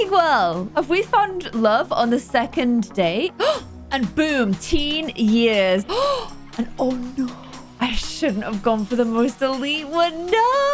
sequel. Have we found love on the second date? And boom, teen years. And oh no, I shouldn't have gone for the most elite one. No.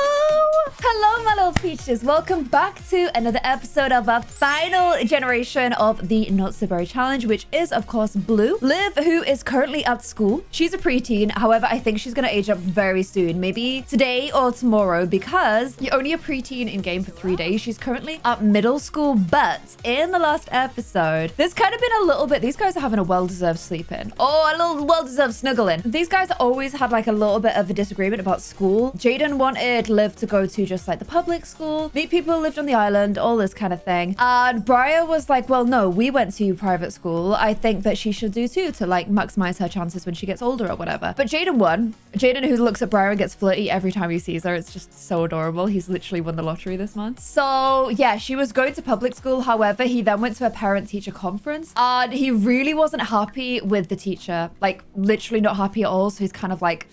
Hello, my little peaches. Welcome back to another episode of our final generation of the Not So Berry Challenge, which is, of course, Blue. Liv, who is currently at school. She's a preteen. However, I think she's going to age up very soon, maybe today or tomorrow, because you're only a preteen in game for 3 days. She's currently at middle school, but in the last episode, there's kind of been a little bit, these guys are having a well-deserved sleep in. Oh, a little well-deserved snuggling. These guys always had like a little bit of a disagreement about school. Jaden wanted Liv to go to just like the public school, meet people who lived on the island, all this kind of thing. And Briar was like, well, no, we went to private school. I think that she should do too, to like maximize her chances when she gets older or whatever. But Jaden won. Jaden, who looks at Briar and gets flirty every time he sees her. It's just so adorable. He's literally won the lottery this month. So yeah, she was going to public school. However, he then went to a parent-teacher conference and he really wasn't happy with the teacher, like literally not happy at all. So he's kind of like,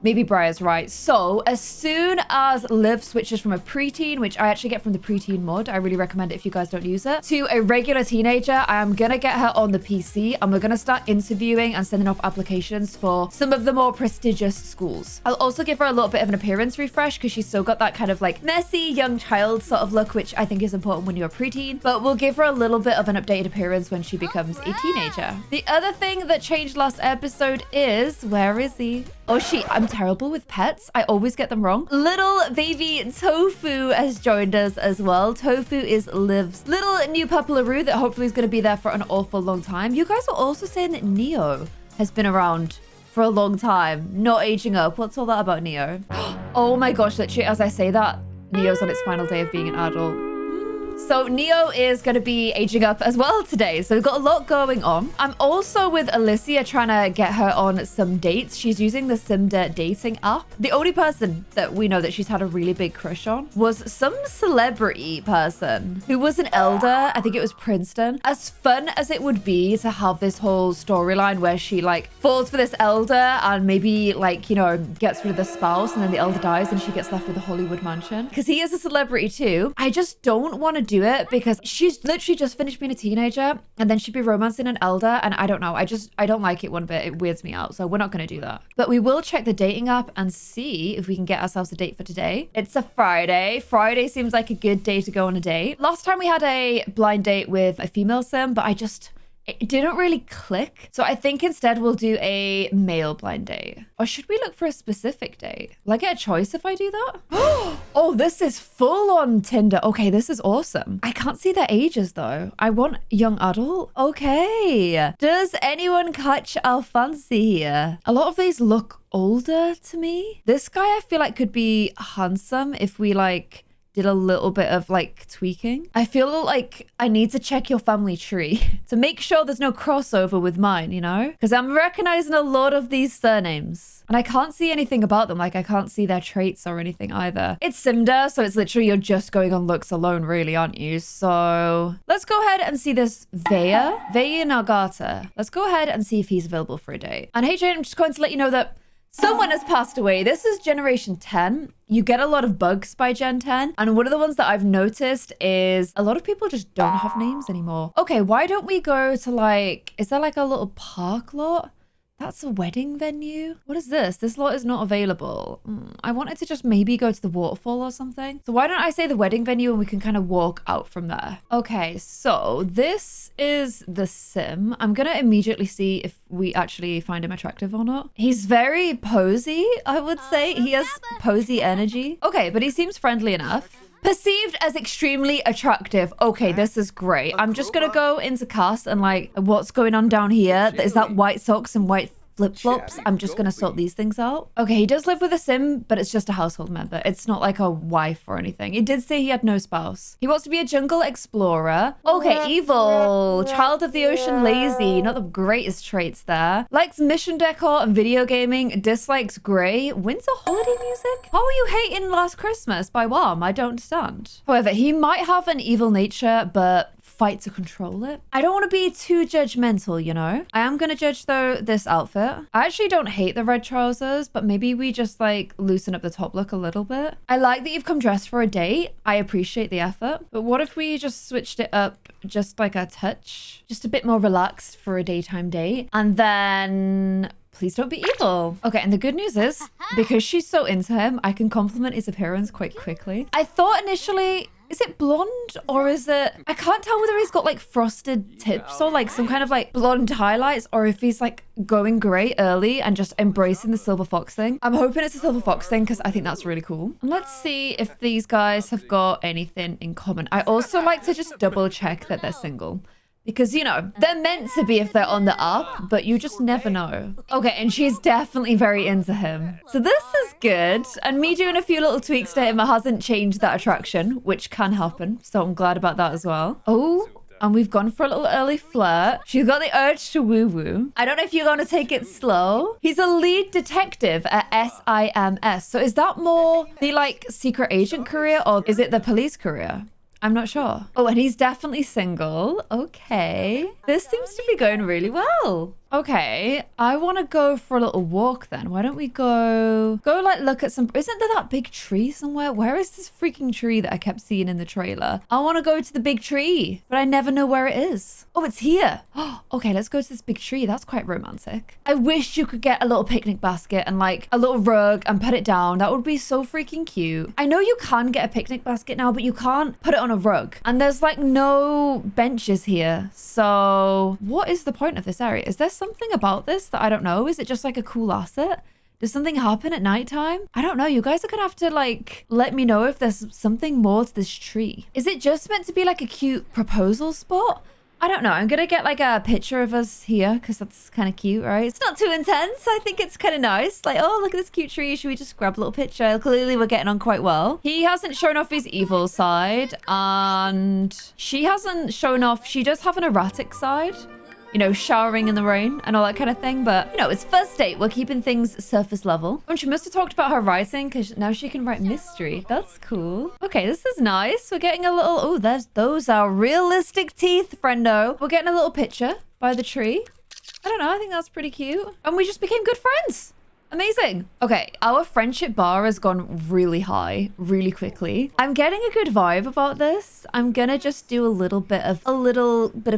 maybe Briar's right. So as soon as Liv switches from a preteen, which I actually get from the preteen mod, I really recommend it if you guys don't use it, to a regular teenager, I am gonna get her on the PC and we're gonna start interviewing and sending off applications for some of the more prestigious schools. I'll also give her a little bit of an appearance refresh because she's still got that kind of like messy young child sort of look, which I think is important when you're a preteen, but we'll give her a little bit of an updated appearance when she becomes a teenager. The other thing that changed last episode is, where is he? Oh, I'm terrible with pets. I always get them wrong. Little baby Tofu has joined us as well. Tofu is Liv's little new puppelaroo that hopefully is going to be there for an awful long time. You guys are also saying that Neo has been around for a long time, not aging up. What's all that about Neo? Oh my gosh, literally as I say that, Neo's on its final day of being an adult. So Neo is going to be aging up as well today. So we've got a lot going on. I'm also with Alicia trying to get her on some dates. She's using the Simda dating app. The only person that we know that she's had a really big crush on was some celebrity person who was an elder. I think it was Princeton. As fun as it would be to have this whole storyline where she like falls for this elder and maybe like, you know, gets rid of the spouse and then the elder dies and she gets left with a Hollywood mansion. Because he is a celebrity too. I just don't want to do it because she's literally just finished being a teenager and then she'd be romancing an elder and I don't know, I don't like it one bit. It weirds me out, so we're not going to do that. But we will check the dating app and see if we can get ourselves a date for today. It's a Friday. Friday seems like a good day to go on a date. Last time we had a blind date with a female sim, but it didn't really click. So I think instead we'll do a male blind date. Or should we look for a specific date? Will I get a choice if I do that? Oh, this is full on Tinder. Okay, this is awesome. I can't see their ages though. I want young adult. Okay. Does anyone catch our fancy here? A lot of these look older to me. This guy I feel like could be handsome if we like did a little bit of like tweaking. I feel like I need to check your family tree to make sure there's no crossover with mine, you know? Because I'm recognizing a lot of these surnames and I can't see anything about them. Like I can't see their traits or anything either. It's Simda, so it's literally you're just going on looks alone really, aren't you? So let's go ahead and see this Vaya Nagata. Let's go ahead and see if he's available for a date. And hey Jane, I'm just going to let you know that someone has passed away. This is generation 10. You get a lot of bugs by Gen 10. And one of the ones that I've noticed is a lot of people just don't have names anymore. Okay, why don't we go to like, is there like a little park lot? That's a wedding venue. What is this? This lot is not available. I wanted to just maybe go to the waterfall or something. So why don't I say the wedding venue and we can kind of walk out from there. Okay, so this is the sim. I'm going to immediately see if we actually find him attractive or not. He's very posy, I would say. He has posy energy. Okay, but he seems friendly enough. Perceived as extremely attractive. Okay, this is great. I'm just gonna go into cast and like, what's going on down here? Is that white socks and white flip-flops? I'm just gonna sort these things out. Okay, he does live with a sim, but it's just a household member. It's not like a wife or anything. He did say he had no spouse. He wants to be a jungle explorer. Okay, evil. Child of the ocean, lazy. Not the greatest traits there. Likes mission decor and video gaming. Dislikes grey. Winter holiday music? How are you hating Last Christmas by Wham? I don't understand. However, he might have an evil nature, but fight to control it. I don't want to be too judgmental, you know? I am going to judge though this outfit. I actually don't hate the red trousers, but maybe we just like loosen up the top look a little bit. I like that you've come dressed for a date. I appreciate the effort. But what if we just switched it up just like a touch? Just a bit more relaxed for a daytime date. And then... please don't be evil. Okay, and the good news is, because she's so into him, I can compliment his appearance quite quickly. I thought initially, is it blonde or is it... I can't tell whether he's got like frosted tips or like some kind of like blonde highlights, or if he's like going grey early and just embracing the silver fox thing. I'm hoping it's a silver fox thing because I think that's really cool. And let's see if these guys have got anything in common. I also like to just double check that they're single. Because, you know, they're meant to be if they're on the up, but you just never know. Okay, and she's definitely very into him. So this is good. And me doing a few little tweaks to him hasn't changed that attraction, which can happen. So I'm glad about that as well. Oh, and we've gone for a little early flirt. She's got the urge to woo-woo. I don't know if you're going to take it slow. He's a lead detective at SIMS. So is that more the, like, secret agent career or is it the police career? I'm not sure. Oh, and he's definitely single. Okay. This seems to be going really well. Okay, I want to go for a little walk then. Why don't we go like look at some... Isn't there that big tree somewhere? Where is this freaking tree that I kept seeing in the trailer? I want to go to the big tree, but I never know where it is. Oh, it's here. Okay, let's go to this big tree. That's quite romantic. I wish you could get a little picnic basket and like a little rug and put it down. That would be so freaking cute. I know you can get a picnic basket now, but you can't put it on a rug. And there's like no benches here. So what is the point of this area? Is there something about this that I don't know? Is it just like a cool asset? Does something happen at nighttime? I don't know. You guys are gonna have to like let me know if there's something more to this tree. Is it just meant to be like a cute proposal spot? I don't know. I'm gonna get like a picture of us here because that's kind of cute, right? It's not too intense. I think it's kind of nice. Like, oh, look at this cute tree. Should we just grab a little picture? Clearly we're getting on quite well. He hasn't shown off his evil side and she hasn't shown off. She does have an erratic side. You know, showering in the rain and all that kind of thing. But, you know, it's first date. We're keeping things surface level. And she must have talked about her writing because now she can write mystery. That's cool. Okay, this is nice. We're getting a little... Oh, those are realistic teeth, friendo. We're getting a little picture by the tree. I don't know. I think that's pretty cute. And we just became good friends. Amazing. Okay, our friendship bar has gone really high, really quickly. I'm getting a good vibe about this. I'm gonna just do a little bit of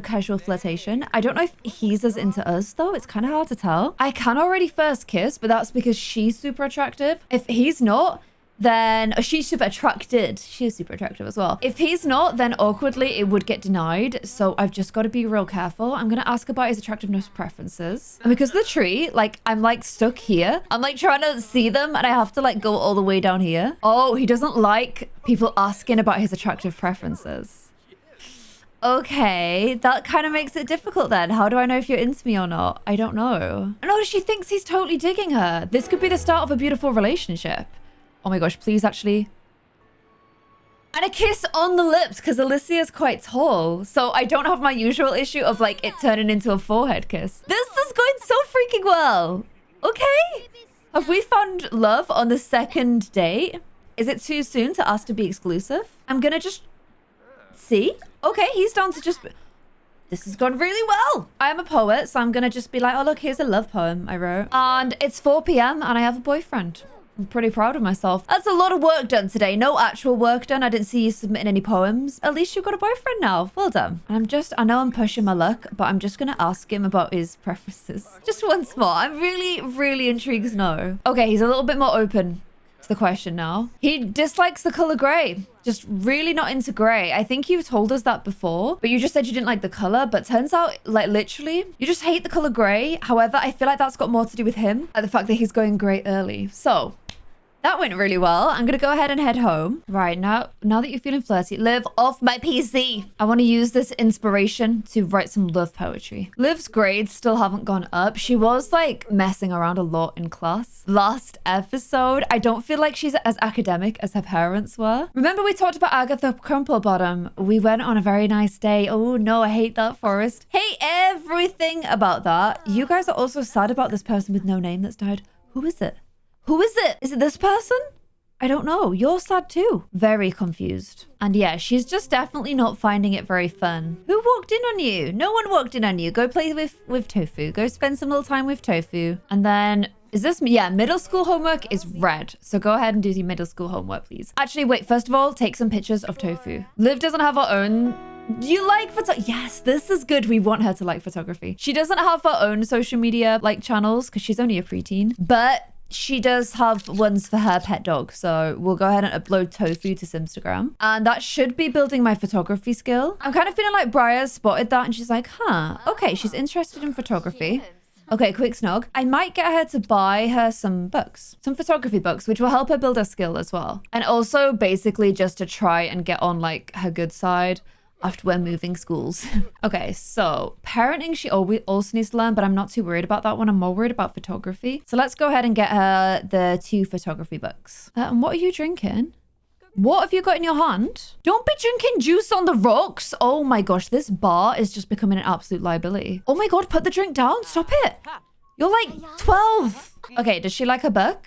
casual flirtation. I don't know if he's as into us though. It's kind of hard to tell. I can already first kiss, but that's because she's super attractive. If he's not, then she's super attracted. She is super attractive as well. If he's not, then awkwardly it would get denied. So I've just got to be real careful. I'm going to ask about his attractiveness preferences. And because of the tree, like I'm like stuck here. I'm like trying to see them and I have to like go all the way down here. Oh, he doesn't like people asking about his attractive preferences. Okay, that kind of makes it difficult then. How do I know if you're into me or not? I don't know. No, she thinks he's totally digging her. This could be the start of a beautiful relationship. Oh my gosh, please actually. And a kiss on the lips because Alicia's quite tall. So I don't have my usual issue of like it turning into a forehead kiss. This is going so freaking well. Okay. Have we found love on the second date? Is it too soon to ask to be exclusive? I'm going to just see. Okay, he's down to just... This has gone really well. I am a poet, so I'm going to just be like, oh, look, here's a love poem I wrote. And it's 4 p.m. and I have a boyfriend. I'm pretty proud of myself. That's a lot of work done today. No actual work done. I didn't see you submitting any poems. At least you've got a boyfriend now. Well done. And I know I'm pushing my luck, but I'm just going to ask him about his preferences. Just once more. I'm really, really intrigued to know. Okay, he's a little bit more open to the question now. He dislikes the color gray. Just really not into gray. I think you've told us that before, but you just said you didn't like the color, but turns out like literally you just hate the color gray. However, I feel like that's got more to do with him and the fact that he's going gray early. So that went really well. I'm going to go ahead and head home. Right, now that you're feeling flirty, Liv, off my PC. I want to use this inspiration to write some love poetry. Liv's grades still haven't gone up. She was like messing around a lot in class. Last episode, I don't feel like she's as academic as her parents were. Remember we talked about Agatha Crumplebottom? We went on a very nice day. Oh no, I hate that, Forest. Hate everything about that. You guys are also sad about this person with no name that's died. Who is it? Who is it? Is it this person? I don't know. You're sad too. Very confused. And yeah, she's just definitely not finding it very fun. Who walked in on you? No one walked in on you. Go play with Tofu. Go spend some little time with Tofu. And then... is this... yeah, middle school homework is red. So go ahead and do your middle school homework, please. Actually, wait. First of all, take some pictures of Tofu. Liv doesn't have her own... do you like photo? Yes, this is good. We want her to like photography. She doesn't have her own social media like channels because she's only a preteen. But... she does have ones for her pet dog. So we'll go ahead and upload Tofu to Simstagram. And that should be building my photography skill. I'm kind of feeling like Briar spotted that and she's like, huh, okay, she's interested in photography. Okay, quick snog. I might get her to buy her some books, some photography books, which will help her build her skill as well. And also basically just to try and get on like her good side after we're moving schools. Okay, so parenting she also needs to learn, but I'm not too worried about that one. I'm more worried about photography. So let's go ahead and get her the 2 photography books. And what are you drinking? What have you got in your hand? Don't be drinking juice on the rocks. Oh my gosh, this bar is just becoming an absolute liability. Oh my God, put the drink down. Stop it. You're like 12. Okay, does she like her book?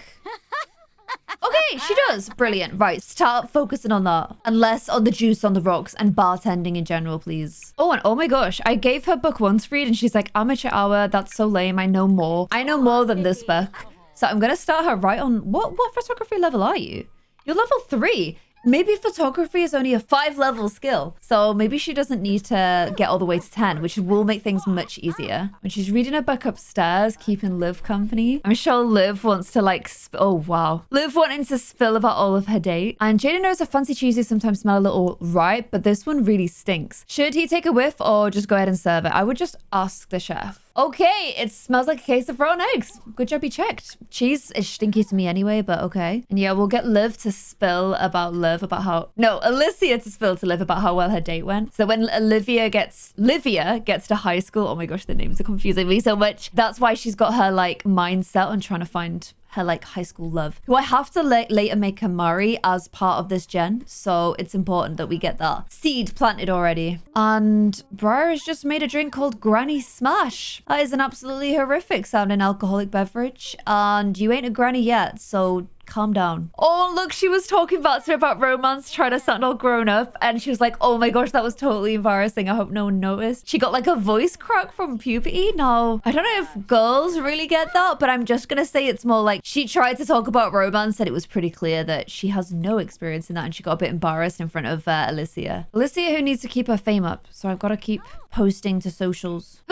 Okay, she does. Brilliant. Right, start focusing on that. And less on the juice on the rocks and bartending in general, please. Oh, and oh my gosh, I gave her book 1 to read and she's like, amateur hour, that's so lame. I know more. I know more than this book. So I'm going to start her right on... what photography level are you? You're level 3. Maybe photography is only a 5-level skill. So maybe she doesn't need to get all the way to 10, which will make things much easier. When she's reading her book upstairs, keeping Liv company. I'm sure Liv wants to like... oh, wow. Liv wanting to spill about all of her date. And Jada knows her fancy cheeses sometimes smell a little ripe, but this one really stinks. Should he take a whiff or just go ahead and serve it? I would just ask the chef. Okay, it smells like a case of rotten eggs. Good job you checked. Cheese is stinky to me anyway, but okay. And yeah, we'll get Liv to spill about Liv about how... no, Alicia to spill to Liv about how well her date went. So when Livia gets to high school... oh my gosh, the names are confusing me so much. That's why she's got her like mindset on trying to find... her like high school love, who I have to later make her marry as part of this gen. So it's important that we get that seed planted already. And Briar has just made a drink called Granny Smash. That is an absolutely horrific sounding alcoholic beverage. And you ain't a granny yet, so calm down. Oh, look, she was talking back to her about romance, trying to sound all grown up. And she was like, oh my gosh, that was totally embarrassing. I hope no one noticed. She got like a voice crack from puberty. No, I don't know if girls really get that, but I'm just going to say it's more like she tried to talk about romance and it was pretty clear that she has no experience in that. And she got a bit embarrassed in front of Alicia. Alicia, who needs to keep her fame up. So I've got to keep posting to socials.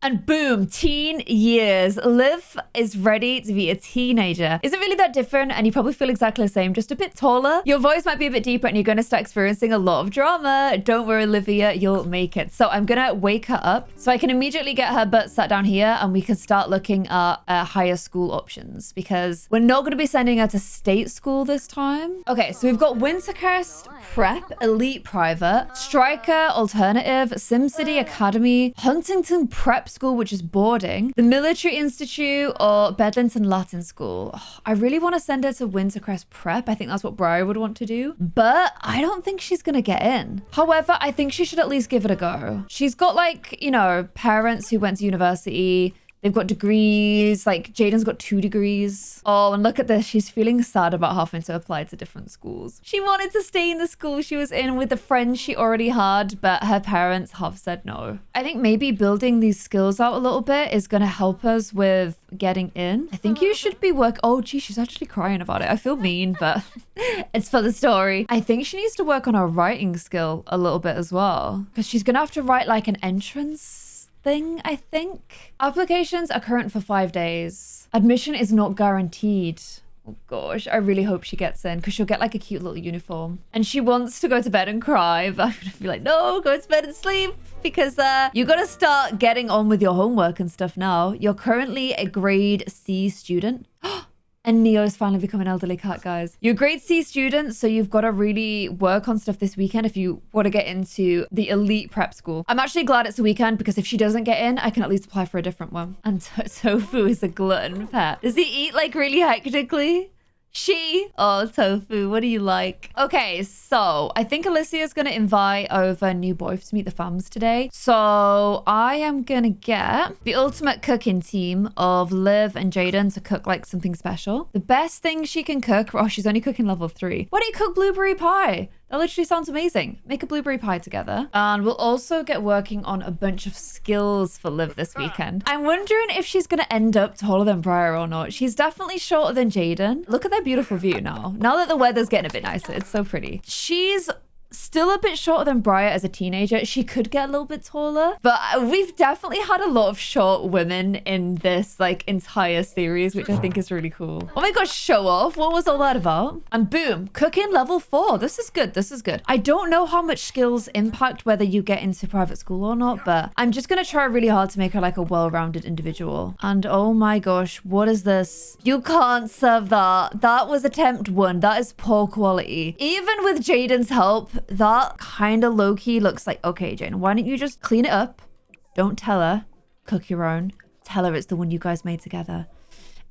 And boom, teen years. Liv is ready to be a teenager. Isn't really that different, and you probably feel exactly the same, just a bit taller. Your voice might be a bit deeper, and you're going to start experiencing a lot of drama. Don't worry, Olivia, you'll make it. So I'm going to wake her up so I can immediately get her butt sat down here, and we can start looking at higher school options, because we're not going to be sending her to state school this time. Okay, so we've got Wintercrest Prep, Elite Private, Striker Alternative, SimCity Academy, Huntington Prep School, which is boarding, the Military Institute, or Bedlington Latin School. Oh, I really want to send her to Wintercrest Prep. I think that's what Briar would want to do, but I don't think she's gonna get in. However, I think she should at least give it a go. She's got like, you know, parents who went to university. They've got degrees, like Jaden's got 2 degrees. Oh, and look at this. She's feeling sad about having to apply to different schools. She wanted to stay in the school she was in with the friends she already had, but her parents have said no. I think maybe building these skills out a little bit is going to help us with getting in. I think you should be oh, gee, she's actually crying about it. I feel mean, but it's for the story. I think she needs to work on her writing skill a little bit as well, because she's going to have to write like an entrance thing, I think. Applications are current for 5 days. Admission is not guaranteed. Oh gosh, I really hope she gets in, because she'll get like a cute little uniform. And she wants to go to bed and cry, but I'm gonna be like, no, go to bed and sleep, because you gotta start getting on with your homework and stuff now. You're currently a grade C student. And Neo's finally become an elderly cat, guys. You're a grade C student, so you've got to really work on stuff this weekend if you want to get into the elite prep school. I'm actually glad it's a weekend, because if she doesn't get in, I can at least apply for a different one. And Tofu is a glutton pet. Does he eat like really hectically? Oh, Tofu, what do you like? Okay, so I think Alicia's gonna invite over new boys to meet the fams today. So I am gonna get the ultimate cooking team of Liv and Jaden to cook like something special. The best thing she can cook, oh, she's only cooking level 3. Why don't you cook blueberry pie? That literally sounds amazing. Make a blueberry pie together. And we'll also get working on a bunch of skills for Liv this weekend. I'm wondering if she's going to end up taller than Briar or not. She's definitely shorter than Jaden. Look at their beautiful view now. Now that the weather's getting a bit nicer, it's so pretty. She's still a bit shorter than Briar as a teenager. She could get a little bit taller, but we've definitely had a lot of short women in this like entire series, which I think is really cool. Oh my gosh, show off. What was all that about? And boom, cooking level 4. This is good. This is good. I don't know how much skills impact whether you get into private school or not, but I'm just going to try really hard to make her like a well-rounded individual. And oh my gosh, what is this? You can't serve that. That was attempt 1. That is poor quality. Even with Jaden's help, that kind of low-key looks like, okay, Jane, why don't you just clean it up? Don't tell her. Cook your own. Tell her it's the one you guys made together.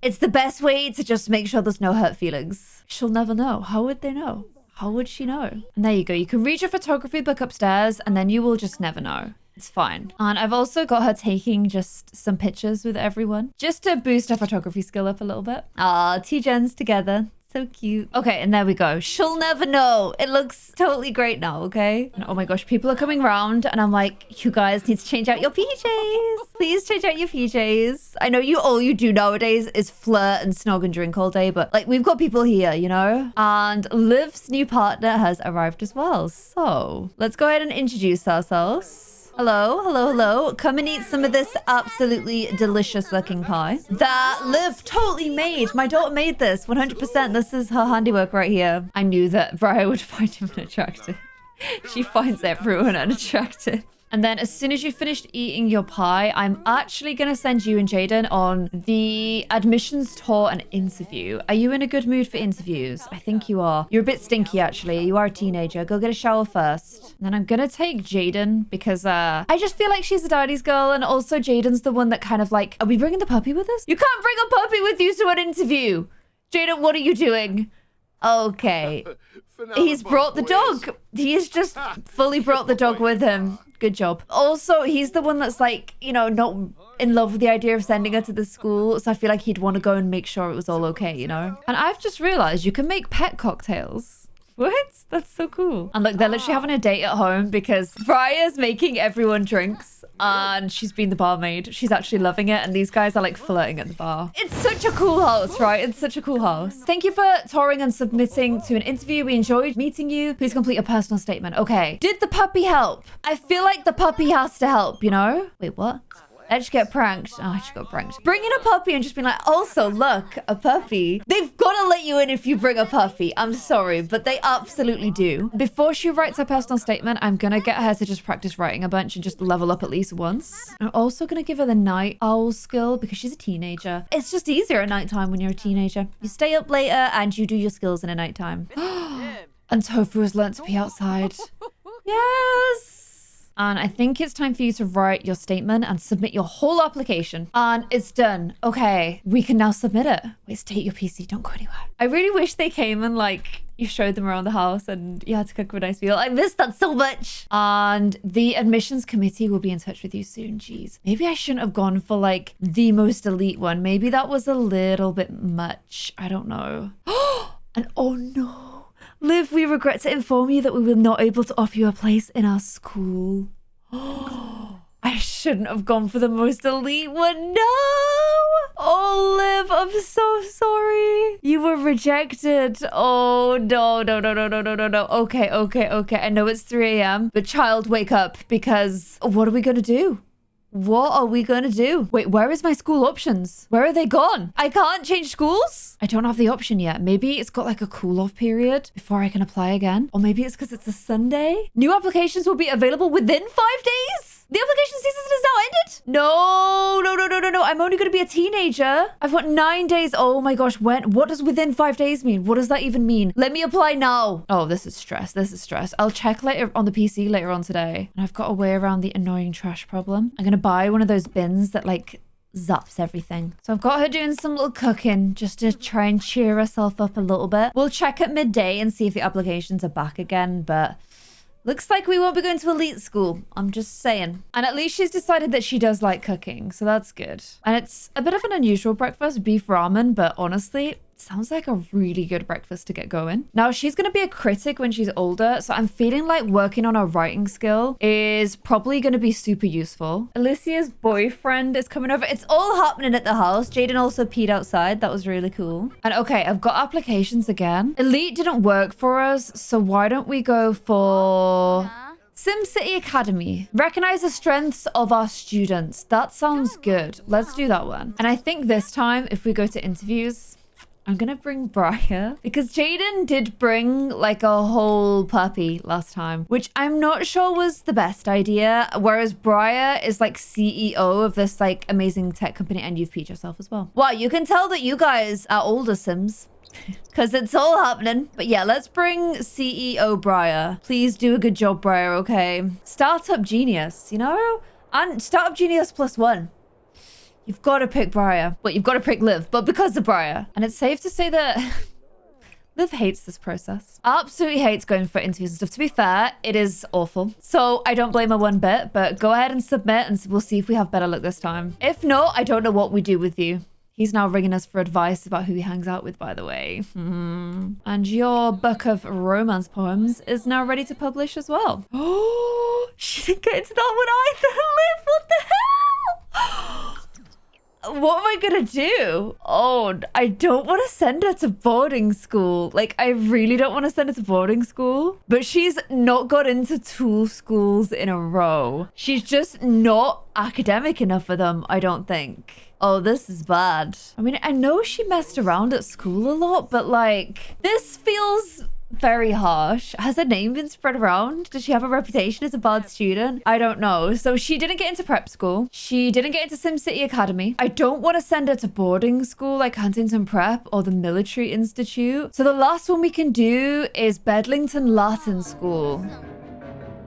It's the best way to just make sure there's no hurt feelings. She'll never know. How would they know? How would she know? And there you go. You can read your photography book upstairs and then you will just never know. It's fine. And I've also got her taking just some pictures with everyone just to boost her photography skill up a little bit. Ah, 2 gens together. So cute. Okay, and there we go. She'll never know. It looks totally great now, okay? And oh my gosh, people are coming round and I'm like, you guys need to change out your PJs. Please change out your PJs. I know all you do nowadays is flirt and snog and drink all day, but like we've got people here, you know? And Liv's new partner has arrived as well. So let's go ahead and introduce ourselves. Hello, hello, hello. Come and eat some of this absolutely delicious looking pie that Liv totally made. My daughter made this 100%. This is her handiwork right here. I knew that Briar would find him unattractive. She finds everyone unattractive. And then as soon as you finished eating your pie, I'm actually going to send you and Jaden on the admissions tour and interview. Are you in a good mood for interviews? I think you are. You're a bit stinky, actually. You are a teenager. Go get a shower first. And then I'm going to take Jaden because I just feel like she's a daddy's girl. And also Jaden's the one that kind of like, are we bringing the puppy with us? You can't bring a puppy with you to an interview. Jaden, what are you doing? Okay. He's brought the dog. He has just fully brought the dog with him. Good job. Also, he's the one that's like, you know, not in love with the idea of sending her to the school. So I feel like he'd want to go and make sure it was all okay, you know? And I've just realized you can make pet cocktails. What? That's so cool. And look, they're literally having a date at home because Briar's making everyone drinks and she's been the barmaid. She's actually loving it. And these guys are like flirting at the bar. It's such a cool house, right? It's such a cool house. Thank you for touring and submitting to an interview. We enjoyed meeting you. Please complete a personal statement. Okay. Did the puppy help? I feel like the puppy has to help, you know? Wait, what? I just get pranked. Oh, I just got pranked. Bring in a puppy and just being like, also, look, a puppy. They've got to let you in if you bring a puppy. I'm sorry, but they absolutely do. Before she writes her personal statement, I'm going to get her to just practice writing a bunch and just level up at least once. I'm also going to give her the night owl skill because she's a teenager. It's just easier at nighttime when you're a teenager. You stay up later and you do your skills in a nighttime. And Tofu has learned to be outside. Yes. And I think it's time for you to write your statement and submit your whole application. And it's done. Okay, we can now submit it. Wait, state your PC, don't go anywhere. I really wish they came and like, you showed them around the house and you had to cook a nice meal. I missed that so much. And the admissions committee will be in touch with you soon. Jeez. Maybe I shouldn't have gone for like the most elite one. Maybe that was a little bit much. I don't know. And oh no. Liv, we regret to inform you that we were not able to offer you a place in our school. I shouldn't have gone for the most elite one. No! Oh, Liv, I'm so sorry. You were rejected. Oh, no. Okay. I know it's 3 a.m., but child, wake up because what are we going to do? What are we going to do? Wait, where is my school options? Where are they gone? I can't change schools? I don't have the option yet. Maybe it's got like a cool off period before I can apply again. Or maybe it's because it's a Sunday. New applications will be available within 5 days. The application season is now ended? No. I'm only going to be a teenager. I've got 9 days. Oh my gosh. What does within 5 days mean? What does that even mean? Let me apply now. Oh, this is stress. I'll check later on the PC later on today. And I've got a way around the annoying trash problem. I'm going to buy one of those bins that like zaps everything. So I've got her doing some little cooking just to try and cheer herself up a little bit. We'll check at midday and see if the applications are back again, but looks like we won't be going to elite school. I'm just saying. And at least she's decided that she does like cooking, so that's good. And it's a bit of an unusual breakfast, beef ramen, but honestly, sounds like a really good breakfast to get going. Now, she's going to be a critic when she's older, so I'm feeling like working on her writing skill is probably going to be super useful. Alicia's boyfriend is coming over. It's all happening at the house. Jaden also peed outside. That was really cool. And okay, I've got applications again. Elite didn't work for us, so why don't we go for SimCity Academy? Recognize the strengths of our students. That sounds good. Let's do that one. And I think this time, if we go to interviews, I'm gonna bring Briar because Jaden did bring like a whole puppy last time, which I'm not sure was the best idea. Whereas Briar is like CEO of this like amazing tech company, and you've peed yourself as well. Wow, you can tell that you guys are older Sims because it's all happening. But yeah, let's bring CEO Briar. Please do a good job, Briar, okay? Startup Genius, you know? And Startup Genius +1. You've got to pick Briar. But you've got to pick Liv. But because of Briar. And it's safe to say that Liv hates this process. Absolutely hates going for interviews and stuff. To be fair, it is awful. So I don't blame her one bit. But go ahead and submit and we'll see if we have better luck this time. If not, I don't know what we do with you. He's now ringing us for advice about who he hangs out with, by the way. And your book of romance poems is now ready to publish as well. Oh, she didn't get into that one either. Liv, what the hell? What am I gonna do? Oh, I don't want to send her to boarding school. Like, I really don't want to send her to boarding school. But she's not got into 2 schools in a row. She's just not academic enough for them, I don't think. Oh, this is bad. I mean, I know she messed around at school a lot, but like, this feels very harsh. Has her name been spread around? Does she have a reputation as a bad student? I don't know. So she didn't get into prep school. She didn't get into SimCity Academy. I don't want to send her to boarding school like Huntington Prep or the Military Institute. So the last one we can do is Bedlington Latin School.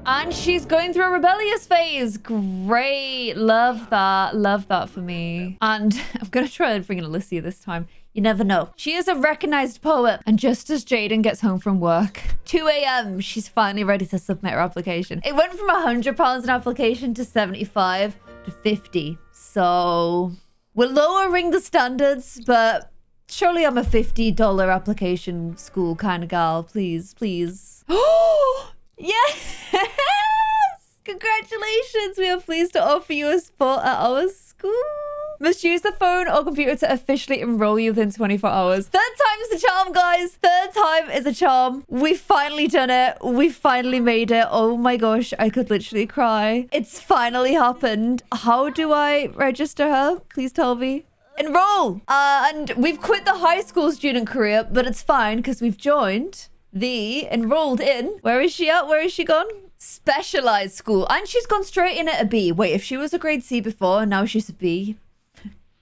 And she's going through a rebellious phase. Great. Love that. Love that for me. And I'm going to try and bring in Alicia this time. You never know. She is a recognized poet. And just as Jaden gets home from work, 2 a.m., she's finally ready to submit her application. It went from £100 an application to 75 to 50. So we're lowering the standards, but surely I'm a $50 application school kind of gal. Please, please. Oh, yes! Congratulations! We are pleased to offer you a spot at our school. Must use the phone or computer to officially enroll you within 24 hours. Third time's the charm, guys. Third time is a charm. We've finally done it. We've finally made it. Oh my gosh, I could literally cry. It's finally happened. How do I register her? Please tell me. Enroll! And we've quit the high school student career, but it's fine because we've joined the enrolled in. Where is she at? Where is she gone? Specialized school. And she's gone straight in at a B. Wait, if she was a grade C before and now she's a B,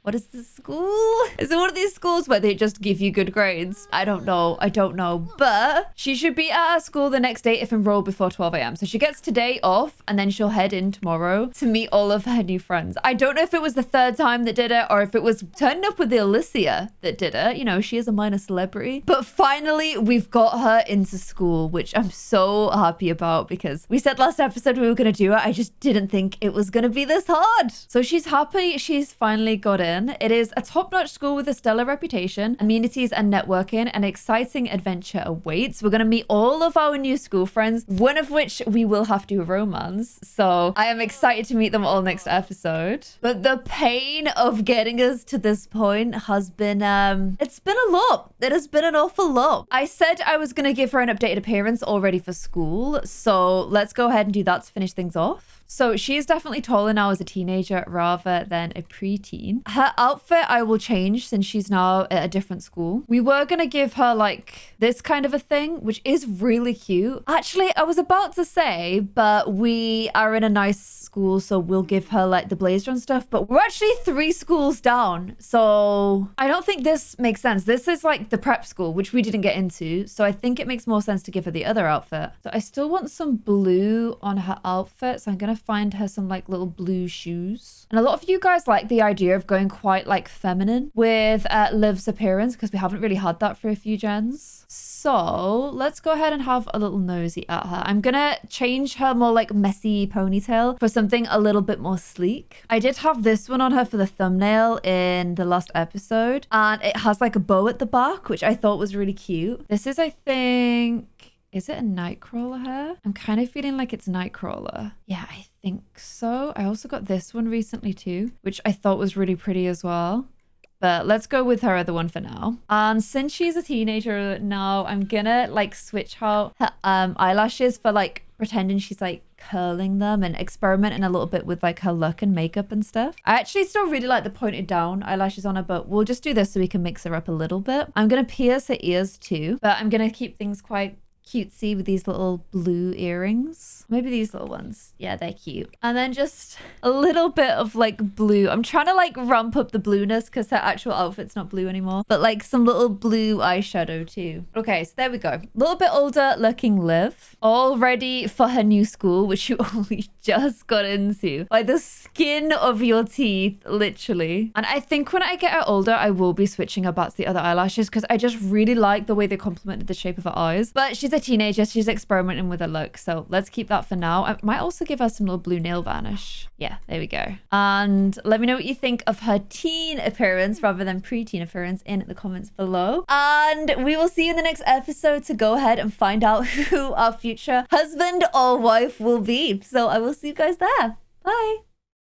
what is this school? Is it one of these schools where they just give you good grades? I don't know. I don't know. But she should be at her school the next day if enrolled before 12 a.m. So she gets today off and then she'll head in tomorrow to meet all of her new friends. I don't know if it was the third time that did it or if it was turning up with the Alicia that did it. You know, she is a minor celebrity. But finally, we've got her into school, which I'm so happy about because we said last episode we were going to do it. I just didn't think it was going to be this hard. So she's happy. She's finally got it. It is a top-notch school with a stellar reputation, amenities and networking. An exciting adventure awaits. We're going to meet all of our new school friends, one of which we will have to romance. So I am excited to meet them all next episode. But the pain of getting us to this point has been, it's been a lot. It has been an awful lot. I said I was going to give her an updated appearance already for school. So let's go ahead and do that to finish things off. So she is definitely taller now as a teenager rather than a preteen. Her outfit I will change since she's now at a different school. We were going to give her like this kind of a thing, which is really cute. Actually, I was about to say, but we are in a nice school, so we'll give her like the blazer and stuff. But we're actually 3 schools down. So I don't think this makes sense. This is like the prep school, which we didn't get into. So I think it makes more sense to give her the other outfit. So I still want some blue on her outfit. So I'm going to find her some like little blue shoes. And a lot of you guys like the idea of going quite like feminine with Liv's appearance because we haven't really had that for a few gens. So let's go ahead and have a little nosy at her. I'm gonna change her more like messy ponytail for something a little bit more sleek. I did have this one on her for the thumbnail in the last episode, and it has like a bow at the back, which I thought was really cute. This is, I think, is it a Nightcrawler hair? I'm kind of feeling like it's Nightcrawler. Yeah, I think so. I also got this one recently too, which I thought was really pretty as well. But let's go with her other one for now. And since she's a teenager now, I'm gonna like switch out her eyelashes for like pretending she's like curling them and experimenting a little bit with like her look and makeup and stuff. I actually still really like the pointed down eyelashes on her, but we'll just do this so we can mix her up a little bit. I'm gonna pierce her ears too, but I'm gonna keep things quite cutesy with these little blue earrings. Maybe these little ones. Yeah, they're cute. And then just a little bit of like blue. I'm trying to like ramp up the blueness because her actual outfit's not blue anymore, but like some little blue eyeshadow too. Okay, so there we go. A little bit older looking Liv, all ready for her new school, which you only just got into by the skin of your teeth, literally. And I think when I get her older, I will be switching her back to the other eyelashes because I just really like the way they complemented the shape of her eyes. But she's a teenager, she's experimenting with her look, so let's keep that for now. I might also give her some little blue nail varnish. Yeah, there we go. And let me know what you think of her teen appearance rather than preteen appearance in the comments below. And we will see you in the next episode to go ahead and find out who our future husband or wife will be. So I will see you guys there. Bye.